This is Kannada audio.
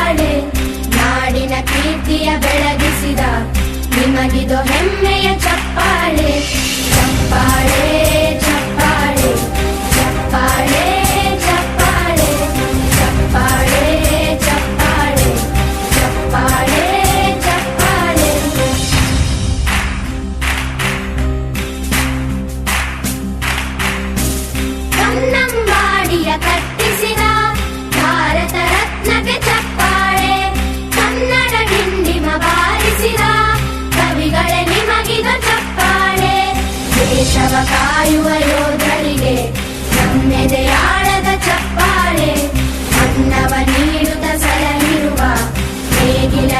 ಚಪ್ಪಾಳೆ, ನಾಡಿನ ಕೀರ್ತಿಯ ಬೆಳಗಿಸಿದ ನಿಮಗಿದು ಹೆಮ್ಮೆಯ ಚಪ್ಪಾಳೆ. ಚಪ್ಪಾಳೆ ಚಪ್ಪಾಳೆ ಚಪ್ಪಾಳೆ ಚಪ್ಪಾಳೆ ಚಪ್ಪಾಳೆ ಚಪ್ಪಾಳೆ ಚಪ್ಪಾಳೆ ಚಪ್ಪಾಳೆ. ಕನ್ನಂಬಾಡಿಯ ಕಟ್ಟಿಸಿದ ಭಾರತ ರತ್ನಕ್ಕೆ ಚಪ್ಪಾಳೆ, ಕನ್ನಡ ಡಿಂಡಿಮ ಬಾರಿಸಿದ ಕವಿಗಳೇ ನಿಮಗಿದು ಚಪ್ಪಾಳೆ. ದೇಶವ ಕಾಯುವ ಯೋಧರಿಗೆ ನಮ್ಮೆದೆಯಾಳದ ಚಪ್ಪಾಳೆ, ಅನ್ನವ ನೀಡುತ್ತ ಸಲಹಿರುವ ನೇಗಿಲ